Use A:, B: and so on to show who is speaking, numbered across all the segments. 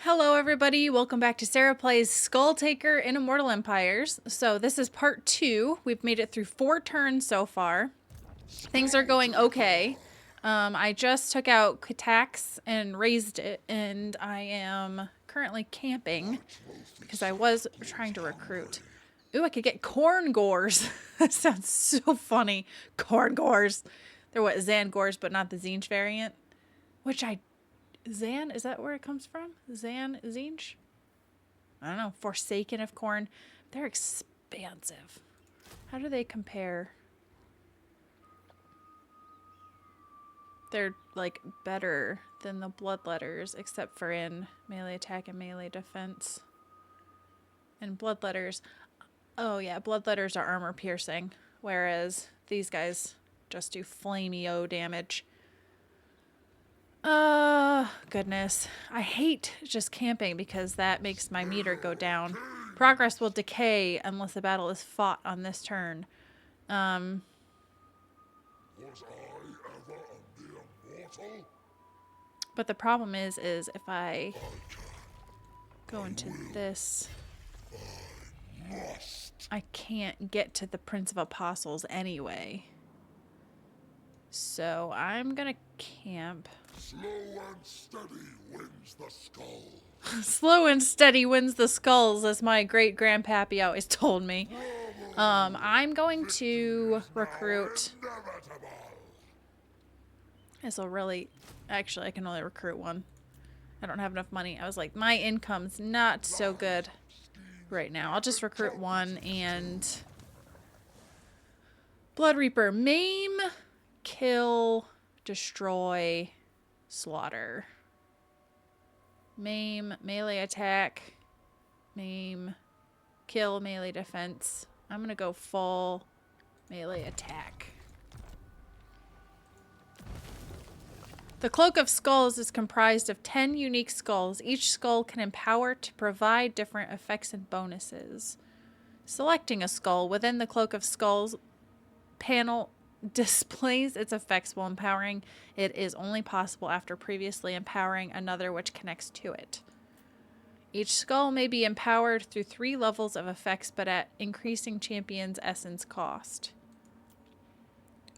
A: Hello everybody, welcome back to Sarah Plays Skulltaker in Immortal Empires. So this is part 2. We've made it through 4 turns so far. Things are going okay. I just took out Katax and raised it, and I am currently camping because I was trying to recruit. Ooh, I could get corn gores. That sounds so funny. Corn gores. They're what, Zangors, but not the Zinj variant. Which Zan, is that where it comes from? Zinj? I don't know. Forsaken of corn. They're expansive. How do they compare? They're like better than the bloodletters, except for in melee attack and melee defense. And bloodletters, oh yeah, bloodletters are armor piercing, whereas these guys just do flamey-o damage. Goodness. I hate just camping because that makes my meter go down. Progress will decay unless the battle is fought on this turn.
B: Was I ever the Immortal?
A: But the problem is if I go into this, I can't get to the Prince of Apostles anyway. So I'm gonna camp.
B: Slow and steady wins the skull.
A: Slow and steady wins the skulls, as my great grandpappy always told me. I'm going to recruit.
B: Inevitable.
A: This will really, actually, I can only recruit one. I don't have enough money. I was like, my income's not so good right now. I'll just recruit one and Blood Reaper, maim, kill, destroy, slaughter. Maim, melee attack, maim, kill, melee defense. I'm gonna go full melee attack. The Cloak of Skulls is comprised of 10 unique skulls. Each skull can empower to provide different effects and bonuses. Selecting a skull within the Cloak of Skulls panel displays its effects while empowering. It is only possible after previously empowering another which connects to it. Each skull may be empowered through 3 levels of effects, but at increasing champion's essence cost.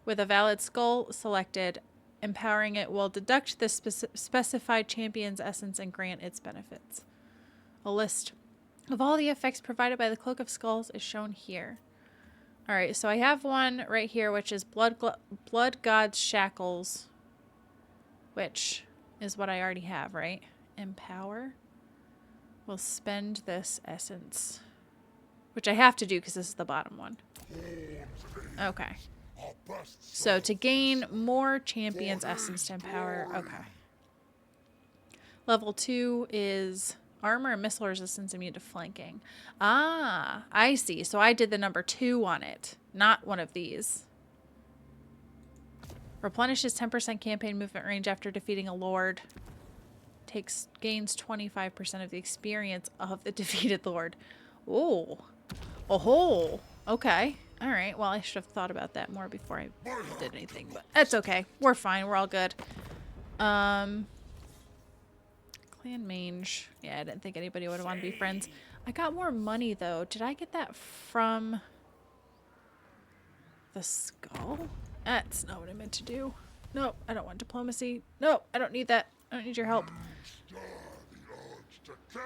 A: With a valid skull selected, empowering it will deduct the specified champion's essence and grant its benefits. A list of all the effects provided by the Cloak of Skulls is shown here. Alright, so I have one right here, which is Blood God's Shackles, which is what I already have, right? Empower. We'll spend this essence, which I have to do because this is the bottom one. Okay. So to gain more champion's essence to empower, okay. Level 2 is armor and missile resistance immune to flanking. Ah, I see. So I did the number 2 on it, not one of these. Replenishes 10% campaign movement range after defeating a lord. Gains 25% of the experience of the defeated lord. Oh. Oh. Okay. All right. Well, I should have thought about that more before I did anything, but that's okay. We're fine. We're all good. Clan mange. Yeah, I didn't think anybody would want to be friends. I got more money, though. Did I get that from the skull? That's not what I meant to do. Nope, I don't want diplomacy. Nope, I don't need that. I don't need your help.
B: Stir the urge to kill,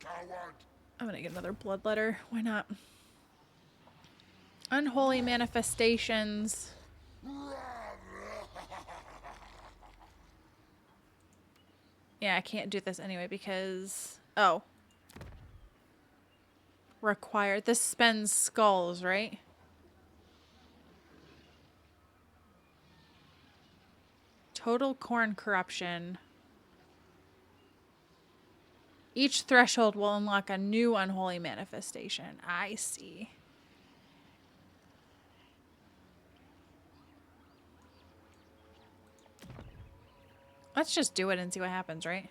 B: coward.
A: I'm gonna get another blood letter. Why not? Unholy manifestations. Yeah, I can't do this anyway because... Oh. Required. This spends skulls, right? Total corn corruption. Each threshold will unlock a new unholy manifestation. I see. Let's just do it and see what happens, right?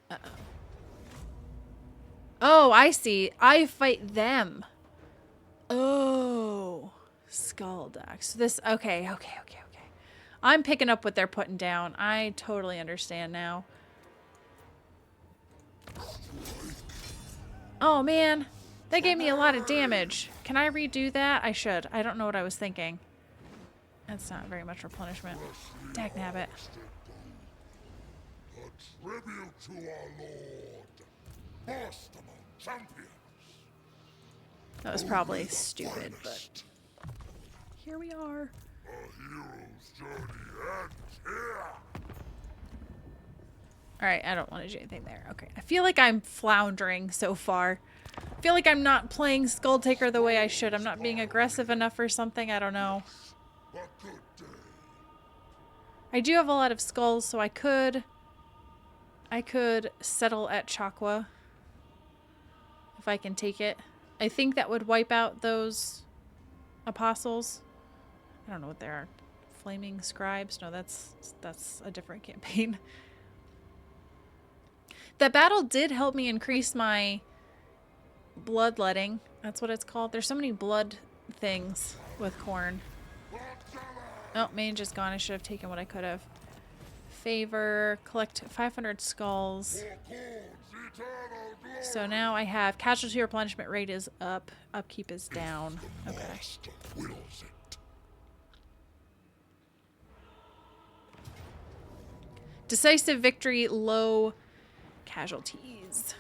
A: Uh-oh. Oh, I see. I fight them. Oh. Skull Ducks. This, okay. I'm picking up what they're putting down. I totally understand now. Oh, man. That gave me a lot of damage. Can I redo that? I should. I don't know what I was thinking. That's not very much replenishment. Dagnabbit.
B: A tribute to our lord. First among champions.
A: That was probably stupid, but here we are.
B: A hero's journey ends here.
A: Alright, I don't want to do anything there. Okay. I feel like I'm floundering so far. I feel like I'm not playing Skulltaker the way I should. I'm not being aggressive enough or something. I don't know.
B: A good day.
A: I do have a lot of skulls, so I could settle at Chakwa if I can take it. I think that would wipe out those apostles. I don't know what they are. Flaming scribes? No, that's a different campaign. That battle did help me increase my bloodletting. That's what it's called. There's so many blood things with corn. Oh, mage is gone. I should have taken what I could have. Favor. Collect 500 skulls. So now I have casualty replenishment rate is up. Upkeep is down. Okay. Decisive victory, low casualties.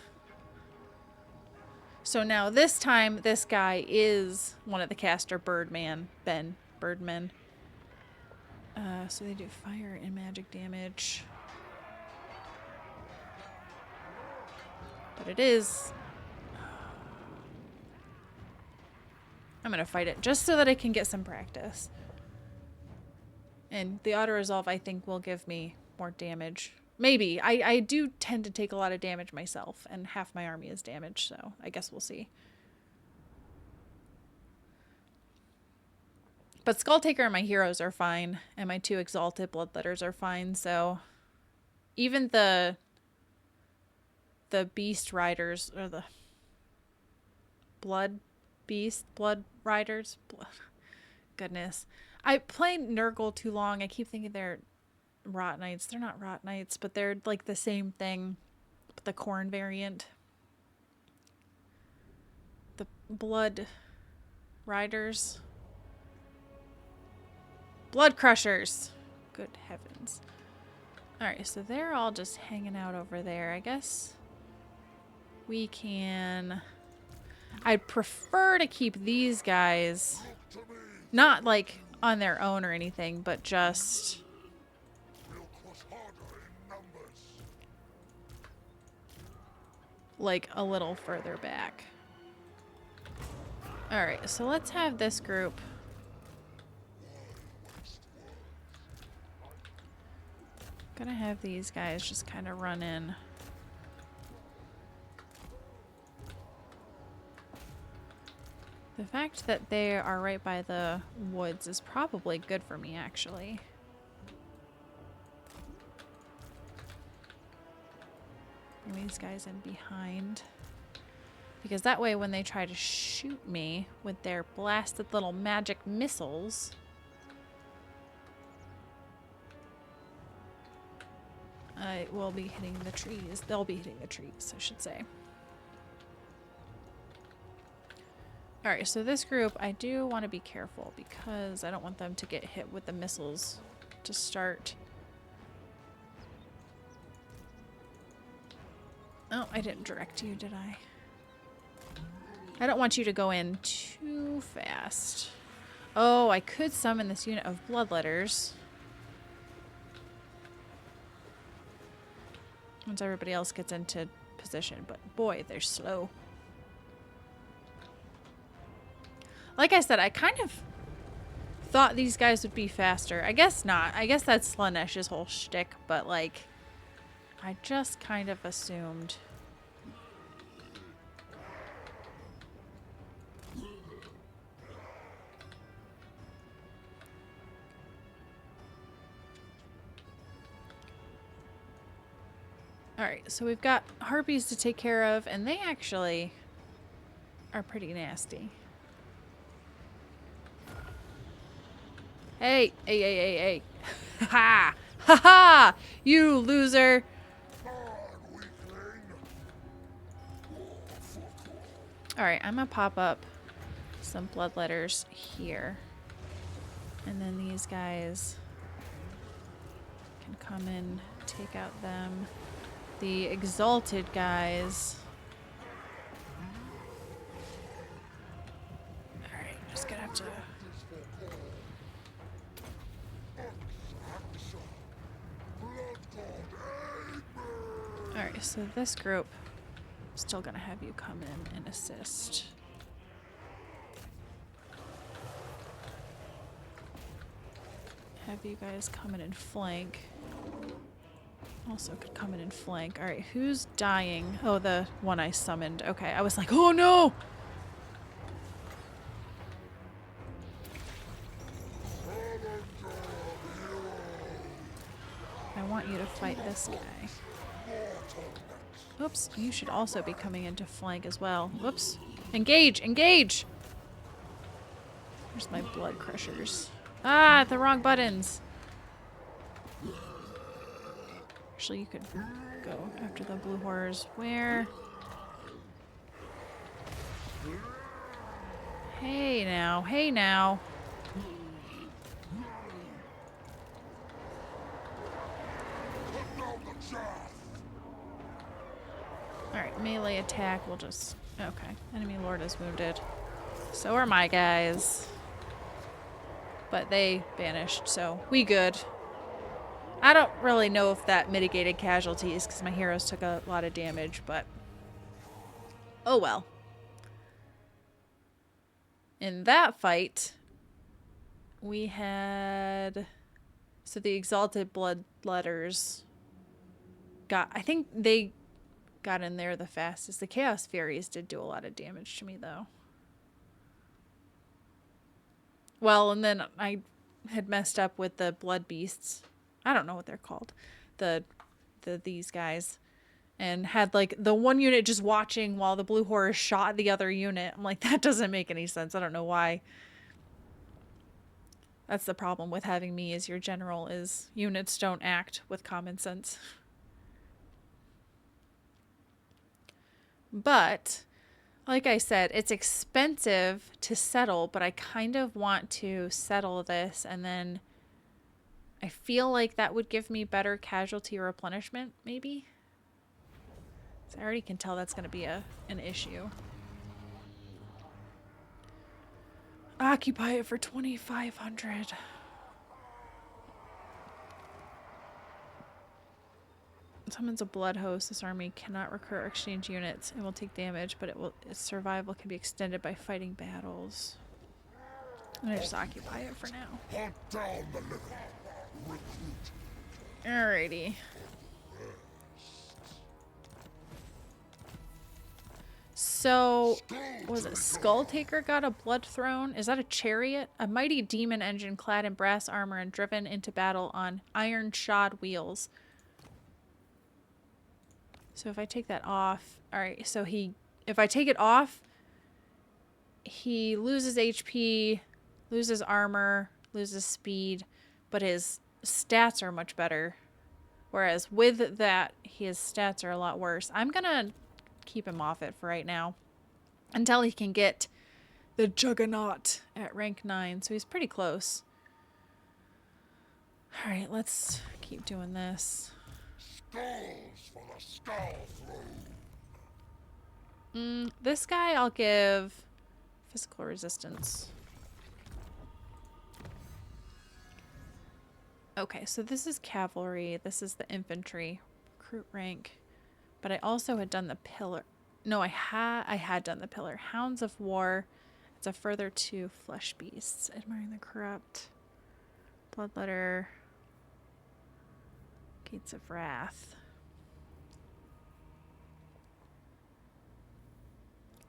A: So now this time, this guy is one of the caster Birdman. Birdmen. So they do fire and magic damage. But it is... I'm going to fight it just so that I can get some practice. And the auto-resolve, I think, will give me more damage. Maybe. I do tend to take a lot of damage myself, and half my army is damaged, so I guess we'll see. But Skulltaker and my heroes are fine, and my 2 exalted bloodletters are fine, so even the beast riders, or the blood riders, goodness. I played Nurgle too long. I keep thinking they're Rot Knights. They're not Rot Knights, but they're like the same thing, but the corn variant. The blood riders. Blood crushers. Good heavens. Alright, so they're all just hanging out over there. I guess we can... I'd prefer to keep these guys not like on their own or anything, but just like a little further back. Alright, so let's have this group. Gonna have these guys just kind of run in. The fact that they are right by the woods is probably good for me, actually. Bring these guys in behind. Because that way when they try to shoot me with their blasted little magic missiles... I will be hitting the trees. They'll be hitting the trees, I should say. Alright, so this group, I do want to be careful because I don't want them to get hit with the missiles to start. Oh, I didn't direct you, did I? I don't want you to go in too fast. Oh, I could summon this unit of bloodletters. Once everybody else gets into position, but boy, they're slow. Like I said, I kind of thought these guys would be faster. I guess not. I guess that's Slanesh's whole shtick, but like, I just kind of assumed. Alright, so we've got harpies to take care of, and they actually are pretty nasty. Hey, hey, hey, hey, hey. Ha! Ha ha! You loser! Alright, I'm gonna pop up some bloodletters here. And then these guys can come in, take out them. The exalted guys. Alright, just gonna have to... Alright, so this group, still gonna have you come in and assist. Have you guys come in and flank. Also could come in and flank. Alright, who's dying? Oh, the one I summoned. Okay, I was like, oh no! I want you to fight this guy. Oops, you should also be coming in to flank as well. Whoops. Engage! Engage! Where's my blood crushers? Ah, the wrong buttons! Actually, you could go after the blue horrors. Where? Hey now, hey now. Alright, melee attack, we'll just... Okay, enemy lord is wounded. So are my guys. But they vanished, so we good. I don't really know if that mitigated casualties because my heroes took a lot of damage, but... Oh well. In that fight, we had... So the Exalted Bloodletters got... I think they got in there the fastest. The Chaos Furies did do a lot of damage to me, though. Well, and then I had messed up with the Blood Beasts. I don't know what they're called. These guys. And had, like, the one unit just watching while the blue horror shot the other unit. I'm like, that doesn't make any sense. I don't know why. That's the problem with having me as your general, is units don't act with common sense. But, like I said, it's expensive to settle, but I kind of want to settle this, and then I feel like that would give me better casualty replenishment, maybe? So I already can tell that's going to be an issue. Occupy it for 2,500. Summons a blood host. This army cannot recur or exchange units. It will take damage, but its survival can be extended by fighting battles. I'm gonna just occupy it for now.
B: Hunt down the living. Recruit.
A: Alrighty. So, was it Skulltaker got a blood throne? Is that a chariot? A mighty demon engine clad in brass armor and driven into battle on iron shod wheels. So if I take that off, alright, so if I take it off, he loses HP, loses armor, loses speed, but his stats are much better. Whereas with that, his stats are a lot worse. I'm gonna keep him off it for right now until he can get the Juggernaut at rank 9, so he's pretty close. Alright, let's keep doing this.
B: Skulls for the skull throne.
A: This guy I'll give physical resistance. Okay, so this is cavalry. This is the infantry recruit rank. But I also had done the pillar. No, I had done the pillar. Hounds of War. It's a further 2 flesh beasts. Admiring the corrupt. Bloodletter. Gates of Wrath.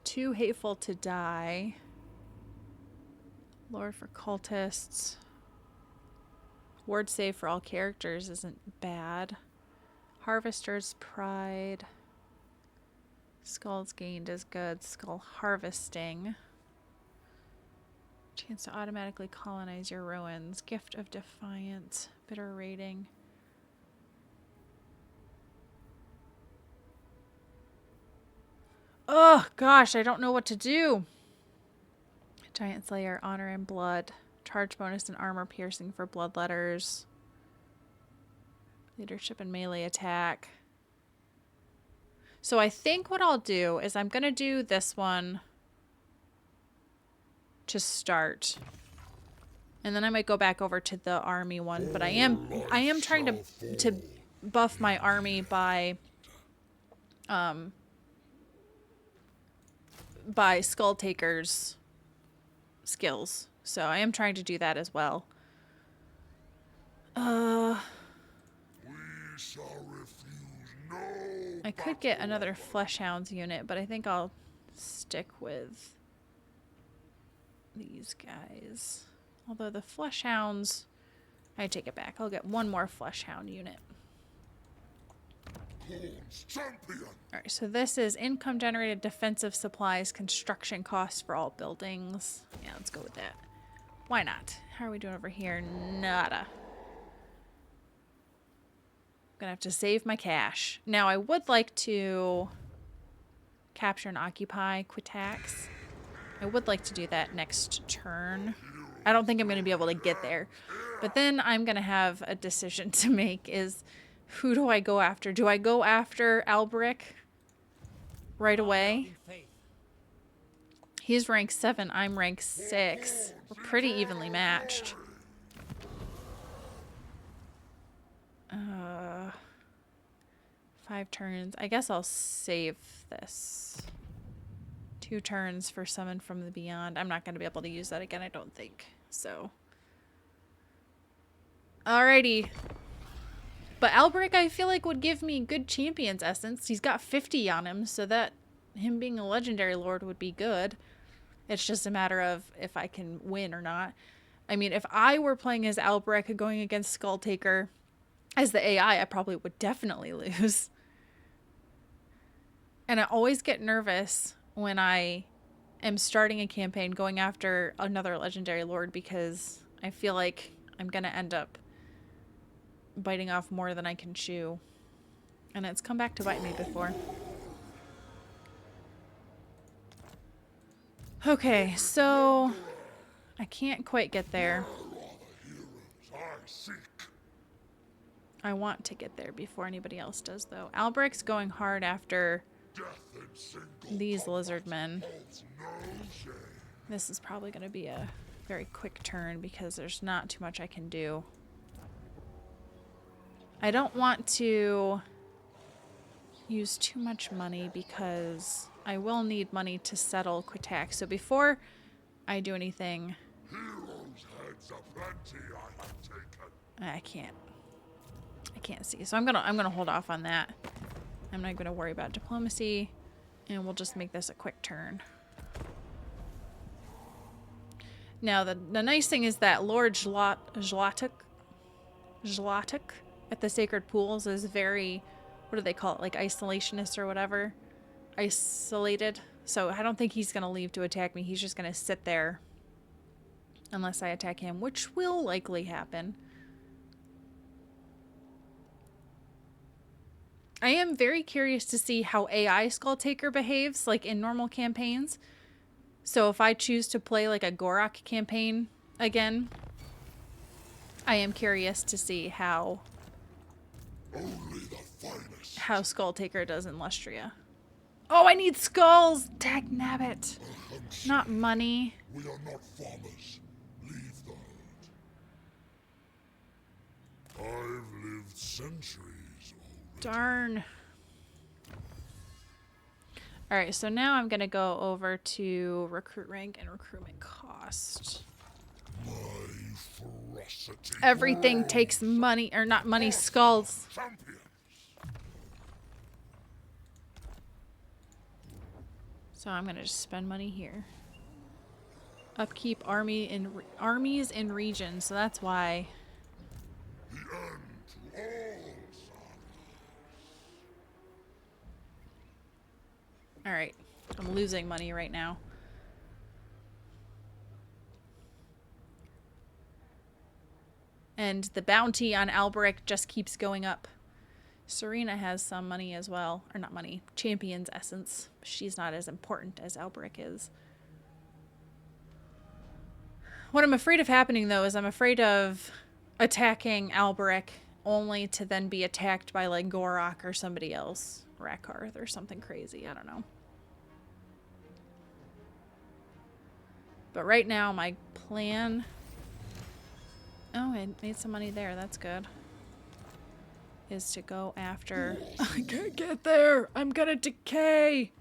A: 2 hateful to die. Lord for cultists. Ward save for all characters isn't bad. Harvester's Pride. Skulls gained is good. Skull harvesting. Chance to automatically colonize your ruins. Gift of Defiance. Bitter rating. Oh, gosh, I don't know what to do. Giant Slayer, Honor and Blood. Charge bonus and armor piercing for bloodletters. Leadership and melee attack. So I think what I'll do is I'm going to do this one to start. And then I might go back over to the army one, but I am trying to buff my army by Skulltaker's skills. So I am trying to do that as well. I could get another Fleshhounds unit, but I think I'll stick with these guys. Although the Fleshhounds, I take it back. I'll get one more Fleshhound unit. Alright, so this is income generated defensive supplies, construction costs for all buildings. Yeah, let's go with that. Why not? How are we doing over here? Nada. Gonna have to save my cash. Now I would like to capture and occupy Quitax. I would like to do that next turn. I don't think I'm gonna be able to get there. But then I'm gonna have a decision to make is who do I go after? Do I go after Alberic right away? He's rank 7, I'm rank 6. We're pretty evenly matched. 5 turns. I guess I'll save this. 2 turns for Summon from the Beyond. I'm not going to be able to use that again, I don't think. So. Alrighty. But Alberic, I feel like, would give me good Champion's Essence. He's got 50 on him, so that him being a Legendary Lord would be good. It's just a matter of if I can win or not. I mean, if I were playing as Alberic going against Skulltaker as the AI, I probably would definitely lose. And I always get nervous when I am starting a campaign going after another Legendary Lord because I feel like I'm going to end up biting off more than I can chew. And it's come back to bite me before. Okay, so I can't quite get there. I want to get there before anybody else does, though. Alberic's going hard after these lizard men. This is probably going to be a very quick turn because there's not too much I can do. I don't want to use too much money because I will need money to settle Quitax. So before I do anything, I can't see. So I'm gonna hold off on that. I'm not gonna worry about diplomacy, and we'll just make this a quick turn. Now the nice thing is that Lord Zlatuk at the Sacred Pools is very, what do they call it, like isolationist or whatever, isolated. So I don't think he's gonna leave to attack me. He's just gonna sit there unless I attack him, which will likely happen. I am very curious to see how AI Skulltaker behaves, like in normal campaigns. So if I choose to play like a Gorok campaign again, I am curious to see how Skulltaker does in Lustria. Oh, I need skulls! Dagnabbit. Not money.
B: We are not farmers. Leave the herd. I've lived centuries already.
A: Darn. Alright, so now I'm going to go over to recruit rank and recruitment cost.
B: My ferocity.
A: Everything takes money, or not money, skulls.
B: Champions.
A: So I'm going to just spend money here. Upkeep armies in region, so that's why.
B: The end to all.
A: Alright, I'm losing money right now. And the bounty on Alberic just keeps going up. Serena has some money as well. Or not money. Champion's essence. She's not as important as Alberic is. What I'm afraid of happening, though, is I'm afraid of attacking Alberic only to then be attacked by, like, Gorok or somebody else. Rakarth or something crazy. I don't know. But right now, my plan... Oh, I made some money there. That's good. Is to go after... I can't get there! I'm gonna decay!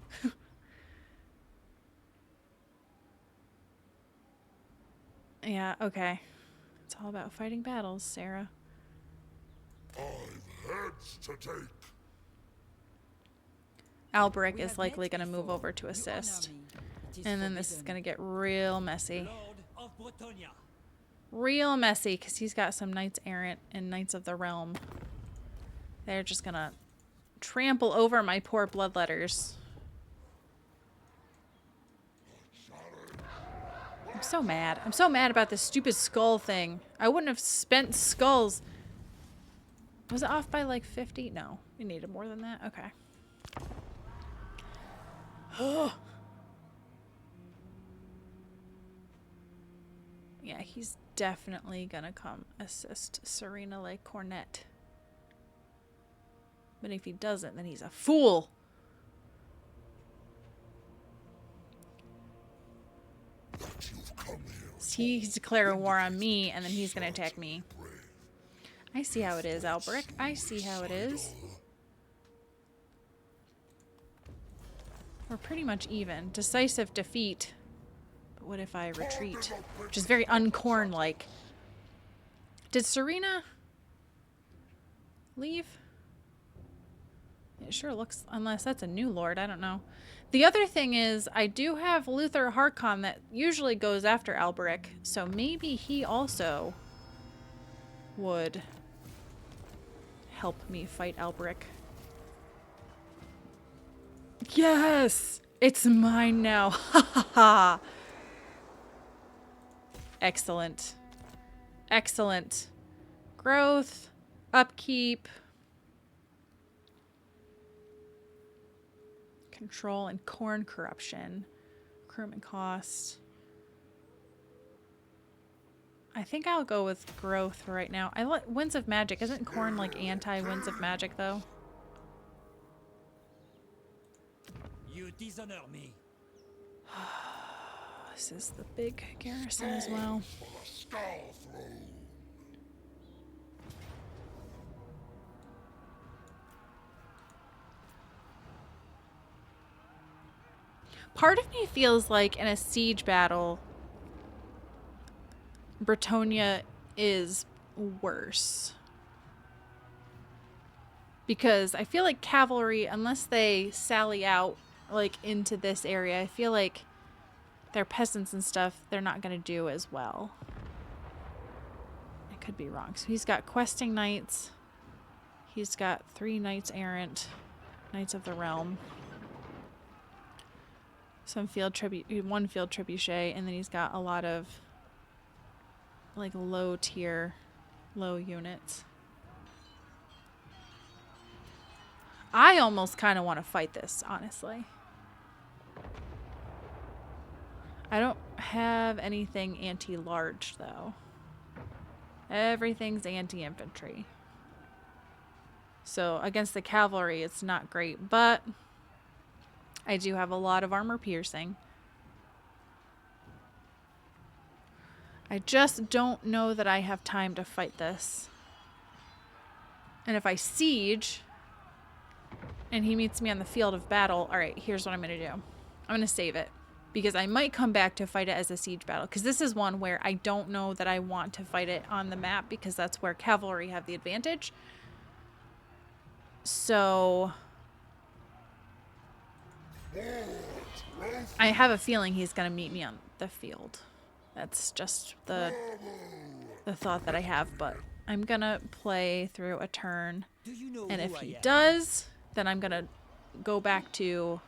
A: Yeah, okay. It's all about fighting battles, Sarah.
B: I've heads to take.
A: Alberic is likely going to move over to assist. And then this is going to get real messy. Real messy, because he's got some Knights Errant and Knights of the Realm. They're just going to trample over my poor bloodletters. I'm so mad. I'm so mad about this stupid skull thing. I wouldn't have spent skulls. Was it off by like 50? No, we needed more than that. Okay. Yeah, he's definitely gonna come assist Serena like Cornet. But if he doesn't, then he's a fool. He's declaring war on me, and then he's gonna attack me. I see how it is, Alberic. I see how it is. We're pretty much even. Decisive defeat. But what if I retreat? Which is very uncorn-like. Did Serena leave? It sure looks... Unless that's a new lord. I don't know. The other thing is, I do have Luther Harkon that usually goes after Alberic. So maybe he also would help me fight Alberic. Yes! It's mine now. Ha ha ha. Excellent. Excellent. Growth. Upkeep. Control and corn corruption. Recruitment cost. I think I'll go with growth right now. I like Winds of Magic. Isn't corn like anti-Winds of Magic though?
C: You dishonor me.
A: This is the big garrison as well. Part of me feels like in a siege battle, Bretonia is worse. Because I feel like cavalry, unless they sally out like into this area, I feel like their peasants and stuff, they're not going to do as well. I could be wrong. So he's got questing knights. He's got 3 knights errant, Knights of the Realm. Some field tribute, 1 field trebuchet, and then he's got a lot of like low tier, low units. I almost kind of want to fight this, honestly. I don't have anything anti-large though. Everything's anti-infantry. So against the cavalry, it's not great, but I do have a lot of armor piercing. I just don't know that I have time to fight this. And if I siege and he meets me on the field of battle, all right, here's what I'm going to do. I'm going to save it because I might come back to fight it as a siege battle because this is one where I don't know that I want to fight it on the map because that's where cavalry have the advantage. So I have a feeling he's going to meet me on the field. That's just the thought that I have, but I'm going to play through a turn. And if he does, then I'm going to go back to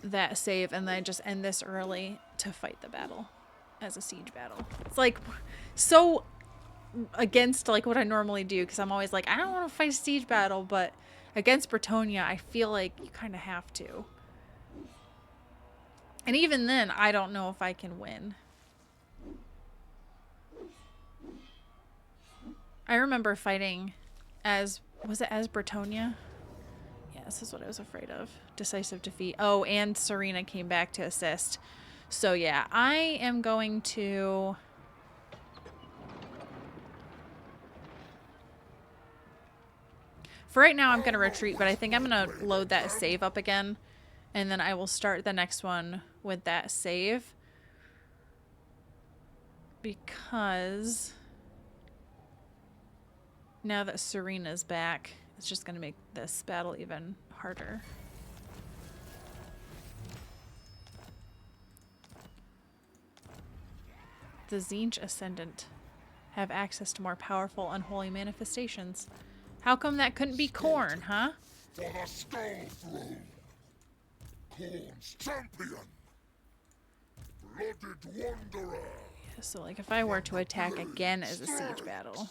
A: that save and then just end this early to fight the battle as a siege battle. It's like so against like what I normally do, because I'm always like, I don't want to fight a siege battle, but against Bretonia, I feel like you kind of have to. And even then, I don't know if I can win. I remember fighting as, was it as Bretonia? Yeah, this is what I was afraid of. Decisive defeat. Oh, and Serena came back to assist. So yeah, I am going to... For right now, I'm going to retreat, but I think I'm going to load that save up again. And then I will start the next one with that save. Because now that Serena's back, it's just going to make this battle even harder. The Tzeentch Ascendant have access to more powerful unholy manifestations. How come that couldn't be Khorne, huh?
B: For the Skull Throne! Khorne's champion! Blooded Wanderer!
A: Yeah, so like if I were to attack again as a siege battle,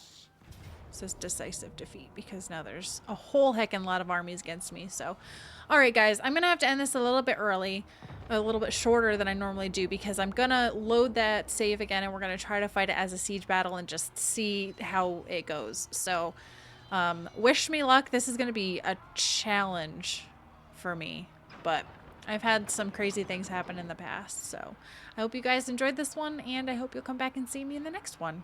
A: it says decisive defeat because now there's a whole heckin' lot of armies against me. So, alright guys, I'm gonna have to end this a little bit early, a little bit shorter than I normally do, because I'm gonna load that save again and we're gonna try to fight it as a siege battle and just see how it goes. So, wish me luck. This is gonna be a challenge for me, but I've had some crazy things happen in the past, so I hope you guys enjoyed this one, and I hope you'll come back and see me in the next one.